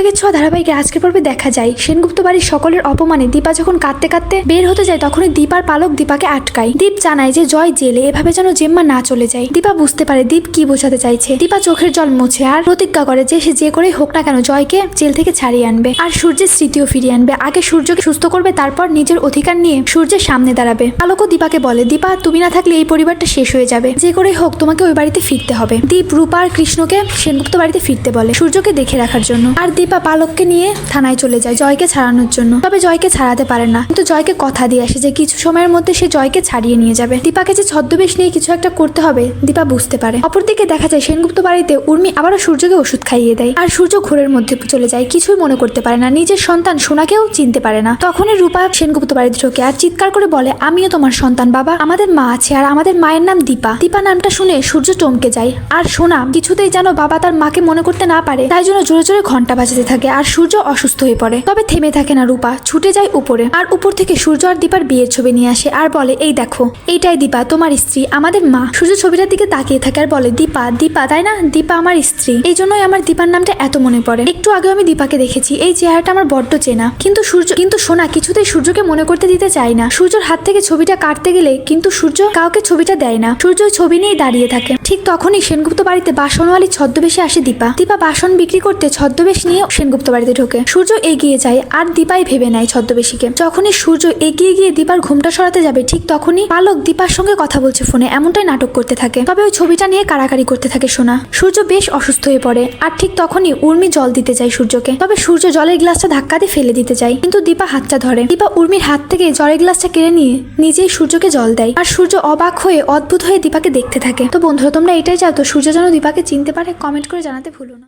অনুরাগের ছোঁয়া ধারাবাহিকে আজকের পর্বে দেখা যায় সেনগুপ্ত বাড়ির সকলের অপমানে দীপা যখন কাঁদতে কাঁদতে বের হতে যায় তখনই দীপার পালক দীপাকে আটকায়। দীপ জানায় যে জয় জেলে, এভাবে যেন জেম্মা না চলে যায়। দীপা বুঝতে পারে দীপ কি বোঝাতে চাইছে। দীপা চোখের জল মুছে আর প্রতিজ্ঞা করে যে সে যে করেই হোক না কেন জয়কে জেল থেকে ছাড়িয়ে আনবে আর সূর্যের স্মৃতিও ফিরিয়ে আনবে। আগে সূর্যকে সুস্থ করবে, তারপর নিজের অধিকার নিয়ে সূর্যের সামনে দাঁড়াবে। পালকও দীপাকে বলে, দীপা তুমি না থাকলে এই পরিবারটা শেষ হয়ে যাবে, যে করেই হোক তোমাকে ওই বাড়িতে ফিরতে হবে। দীপ রূপা আর কৃষ্ণকে সেনগুপ্ত বাড়িতে ফিরতে বলে সূর্যকে দেখে রাখার জন্য। আর দীপা পালককে নিয়ে থানায় চলে যায় জয়কে ছাড়ানোর জন্য। তবে জয়কে ছাড়াতে পারে না, কিন্তু জয়কে কথা দিয়ে আসে যে কিছু সময়ের মধ্যে সে জয়কে ছাড়িয়ে নিয়ে যাবে। দীপাকে যে ছদ্মবেশ নিয়ে কিছু একটা করতে হবে দীপা বুঝতে পারে। অপরদিকে দেখা যায় সেনগুপ্ত বাড়িতে উর্মি আবারও সূর্যকে ওষুধ খাইয়ে দেয় আর সূর্য ঘোরের মধ্যে চলে যায়, কিছুই মনে করতে পারে না, নিজের সন্তান সোনাকেও চিনতে পারে না। তখনই রূপা সেনগুপ্ত বাড়িতে ঢোকে আর চিৎকার করে বলে, আমিও তোমার সন্তান বাবা, আমাদের মা আছে আর আমাদের মায়ের নাম দীপা। দীপা নামটা শুনে সূর্য চমকে যায় আর সোনা কিছুতেই যেন বাবা তার মাকে মনে করতে না পারে, তাই জন্য জোরে জোরে ঘন্টা বাজাতে থাকে আর সূর্য অসুস্থ হয়ে পড়ে। তবে থেমে থাকে না, রূপা ছুটে যায় উপরে আর উপর থেকে সূর্য আর দীপার বিয়ের ছবি নিয়ে আসে আর বলে, এই দেখো এইটাই দীপা তোমার স্ত্রী, আমাদের মা। সূর্য ছবিটার দিকে তাকিয়ে থাকে আর বলে, দীপা দীপা তাই না, দীপা আমার স্ত্রী, এই জন্যই আমার দীপার নামটা এত মনে পড়ে। একটু আগে আমি দীপাকে দেখেছি, এই চেহারাটা আমার বড্ড চেনা। কিন্তু সোনা কিছুতেই সূর্যকে মনে করতে দিতে চায় না। সূর্যর হাত থেকে ছবিটা কাটতে গেলে কিন্তু সূর্য কাউকে ছবিটা দেয় না, সূর্য ওই ছবি নিয়েই দাঁড়িয়ে থাকে। ঠিক তখনই সেনগুপ্ত বাড়িতে বাসনওয়ালি ছদ্মবেশে আসে দীপা। দীপা বাসন বিক্রি করতে ছদ্মবেশ নিয়ে সেনগুপ্ত বাড়িতে ঢোকে। সূর্য এগিয়ে যায় আর দীপাই ভেবে নেয় ছদ্মবেশীকে। যখনই সূর্য এগিয়ে গিয়ে দীপার ঘুমটা সরাতে যাবে ঠিক তখনই পালক দীপার সঙ্গে কথা বলছে ফোনে, এমনটাই নাটক করতে থাকে। তবে ওই ছবিটা নিয়ে কাড়াকাড়ি করতে থাকে সোনা। সূর্য বেশ অসুস্থ হয়ে পড়ে আর ঠিক তখনই উর্মি জল দিতে যায় সূর্যকে। তবে সূর্য জলের গ্লাসটা ধাক্কা দিয়ে ফেলে দিতে যায়, কিন্তু দীপা হাতটা ধরে। দীপা উর্মির হাত থেকে জলের গ্লাসটা কেড়ে নিয়ে নিজেই সূর্যকে জল দেয় আর সূর্য অবাক হয়ে অদ্ভুত হয়ে দীপাকে দেখতে থাকে। তো বন্ধুরা তোমরা এটাই চাও তো সূর্য যেন দীপাকে চিনতে পারে? কমেন্ট করে জানাতে ভুলো না।